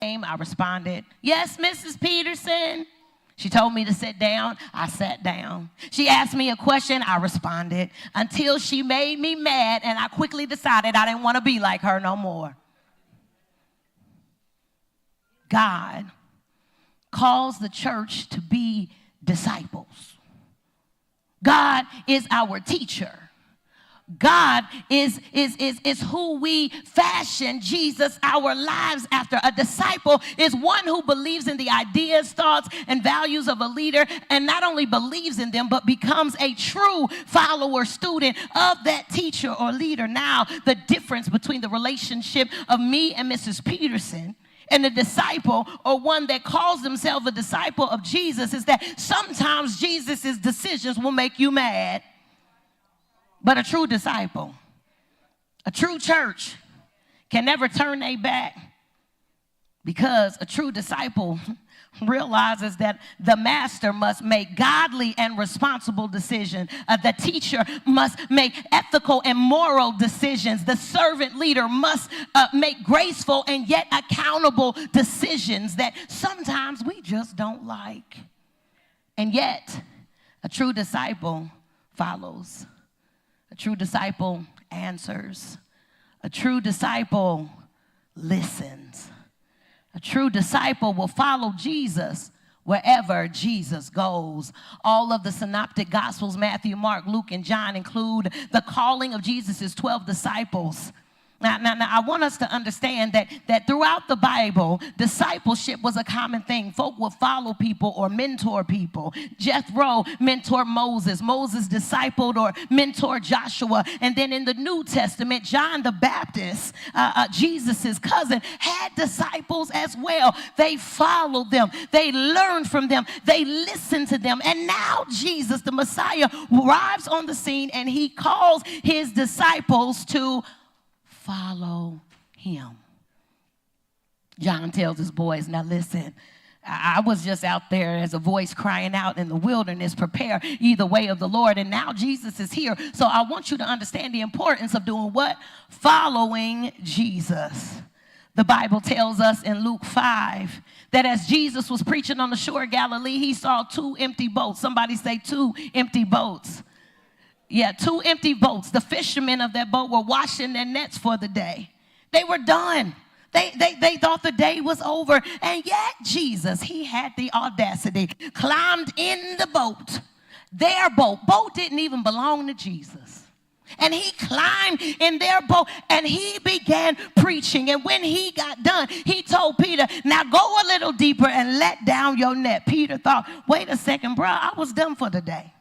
I responded, "Yes, Mrs. Peterson." She told me to sit down. I sat down. She asked me a question. I responded until she made me mad, and I quickly decided I didn't want to be like her no more. God calls the church to be disciples. God is our teacher. God is who we fashion Jesus, our lives after. A disciple is one who believes in the ideas, thoughts, and values of a leader, and not only believes in them, but becomes a true follower, student of that teacher or leader. Now, the difference between the relationship of me and Mrs. Peterson and the disciple, or one that calls themselves a disciple of Jesus, is that sometimes Jesus' decisions will make you mad. But a true disciple, a true church can never turn their back, because a true disciple realizes that the master must make godly and responsible decisions. The teacher must make ethical and moral decisions. The servant leader must make graceful and yet accountable decisions that sometimes we just don't like. And yet, a true disciple follows. A true disciple answers. A true disciple listens. A true disciple will follow Jesus wherever Jesus goes. All of the synoptic gospels, Matthew, Mark, Luke, and John, include the calling of Jesus' 12 disciples. Now, I want us to understand that throughout the Bible, discipleship was a common thing. Folk would follow people or mentor people. Jethro mentored Moses. Moses discipled or mentored Joshua. And then in the New Testament, John the Baptist, Jesus' cousin, had disciples as well. They followed them. They learned from them. They listened to them. And now Jesus, the Messiah, arrives on the scene, and he calls his disciples to follow him. John tells his boys, "Now listen, I was just out there as a voice crying out in the wilderness, prepare ye the way of the Lord." And now Jesus is here. So I want you to understand the importance of doing what? Following Jesus. The Bible tells us in Luke 5 that as Jesus was preaching on the shore of Galilee, he saw 2 empty boats. Somebody say 2 empty boats. Yeah, 2 empty boats. The fishermen of that boat were washing their nets for the day. They were done. They thought the day was over. And yet Jesus, he had the audacity, climbed in the boat. Their boat. Boat didn't even belong to Jesus. And he climbed in their boat and he began preaching. And when he got done, he told Peter, "Now go a little deeper and let down your net." Peter thought, "Wait a second, bro, I was done for the day."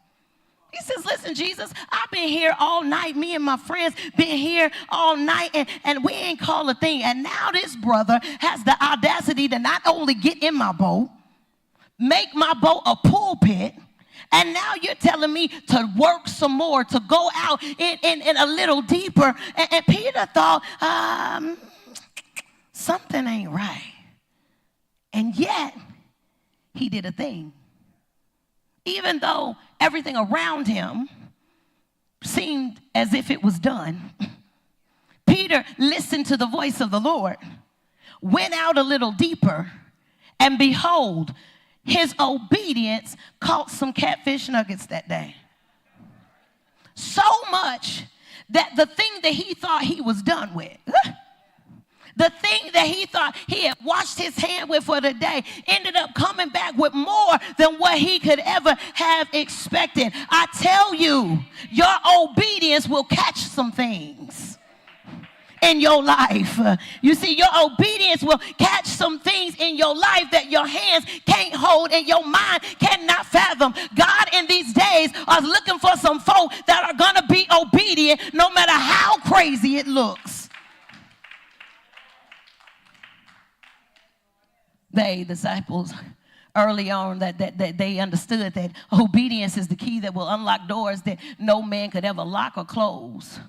He says, "Listen, Jesus, I've been here all night. Me and my friends been here all night, and we ain't called a thing. And now this brother has the audacity to not only get in my boat, make my boat a pulpit, and now you're telling me to work some more, to go out in a little deeper." And Peter thought, something ain't right. And yet, he did a thing. Even though everything around him seemed as if it was done, Peter listened to the voice of the Lord, went out a little deeper, and behold, his obedience caught some catfish nuggets that day. So much that the thing that he thought he was done with, the thing that he thought he had washed his hand with for the day, ended up coming back with more than what he could ever have expected. I tell you, your obedience will catch some things in your life. You see, your obedience will catch some things in your life that your hands can't hold and your mind cannot fathom. God in these days is looking for some folk that are going to be obedient no matter how crazy it looks. They, disciples, early on, that they understood that obedience is the key that will unlock doors that no man could ever lock or close.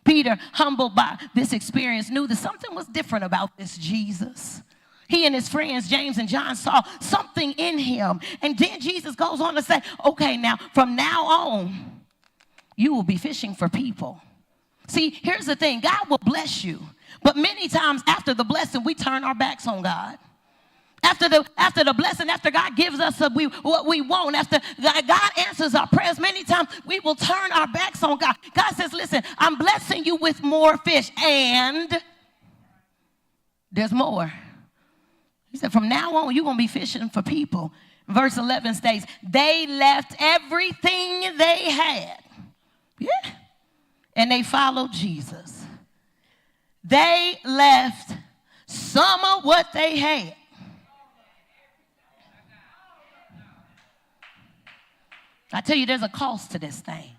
Peter, humbled by this experience, knew that something was different about this Jesus. He and his friends, James and John, saw something in him. And then Jesus goes on to say, "Okay, now, from now on, you will be fishing for people." See, here's the thing. God will bless you. But many times after the blessing, we turn our backs on God. After the blessing, after God gives us what we want, after God answers our prayers, many times we will turn our backs on God. God says, listen, I'm blessing you with more fish, and there's more. He said, from now on, you're going to be fishing for people. Verse 11 states, they left everything they had. Yeah. And they followed Jesus. They left some of what they had. I tell you, there's a cost to this thing.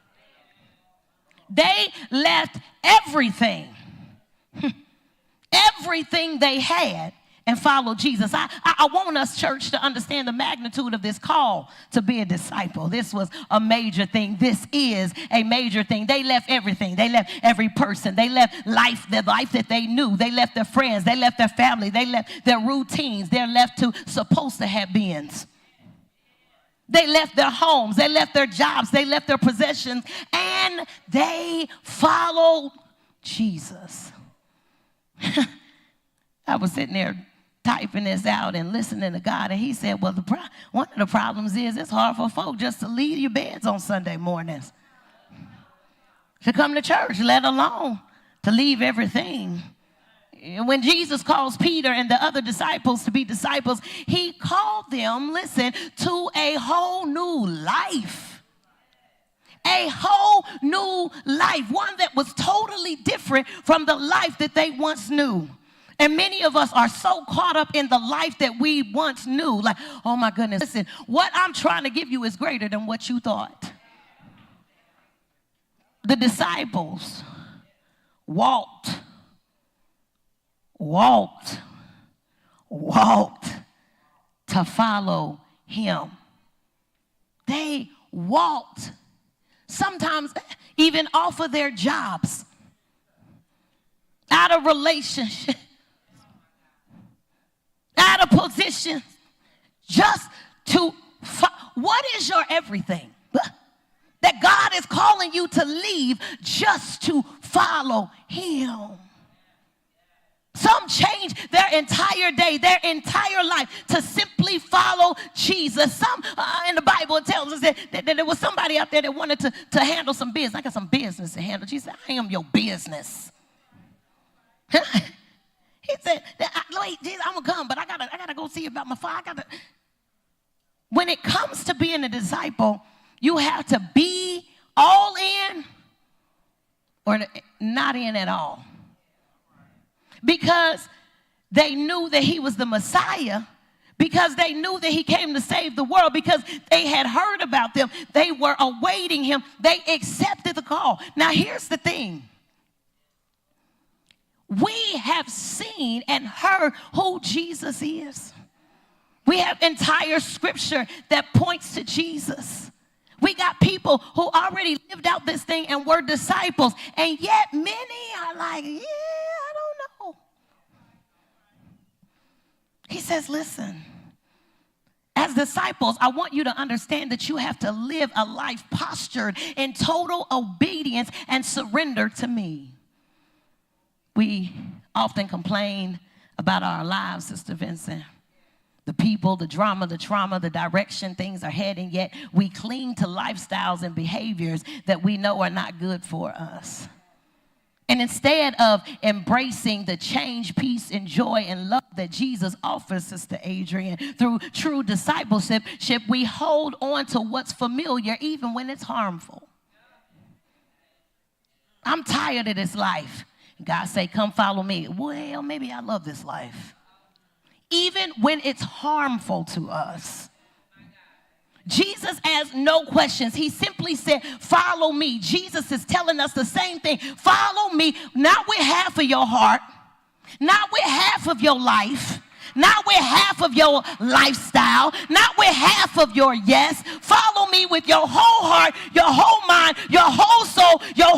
They left everything, everything they had, and followed Jesus. I want us, church, to understand the magnitude of this call to be a disciple. This was a major thing. This is a major thing. They left everything. They left every person. They left life, the life that they knew. They left their friends. They left their family. They left their routines. They're left to supposed to have beings. They left their homes. They left their jobs. They left their possessions. And they followed Jesus. I was sitting there typing this out and listening to God, and he said, well, one of the problems is it's hard for folk just to leave your beds on Sunday mornings to come to church, let alone to leave everything. When Jesus calls Peter and the other disciples to be disciples, he called them, listen, to a whole new life. A whole new life, one that was totally different from the life that they once knew. And many of us are so caught up in the life that we once knew. Like, oh my goodness, listen, what I'm trying to give you is greater than what you thought. The disciples walked to follow him. They walked, sometimes even off of their jobs, out of relationship, out of position, just to, what is your everything? That God is calling you to leave just to follow him. Some change their entire day, their entire life to simply follow Jesus. Some, in the Bible, it tells us that there was somebody out there that wanted to handle some business. I got some business to handle. Jesus said, I am your business. He said, wait, Jesus, I'm going to come, but I gotta go see about my father. When it comes to being a disciple, you have to be all in or not in at all. Because they knew that he was the Messiah, because they knew that he came to save the world, because they had heard about them. They were awaiting him. They accepted the call. Now, here's the thing. We have seen and heard who Jesus is. We have entire scripture that points to Jesus. We got people who already lived out this thing and were disciples, and yet many are like, yeah, I don't know. He says, listen, as disciples, I want you to understand that you have to live a life postured in total obedience and surrender to me. We often complain about our lives, Sister Vincent. The people, the drama, the trauma, the direction things are heading, yet we cling to lifestyles and behaviors that we know are not good for us. And instead of embracing the change, peace, and joy and love that Jesus offers, Sister Adrian, through true discipleship, we hold on to what's familiar even when it's harmful. I'm tired of this life. God say, come follow me. Well, maybe I love this life. Even when it's harmful to us. Jesus asked no questions. He simply said, follow me. Jesus is telling us the same thing. Follow me, not with half of your heart, not with half of your life, not with half of your lifestyle, not with half of your yes. Follow me with your whole heart, your whole mind, your whole soul, your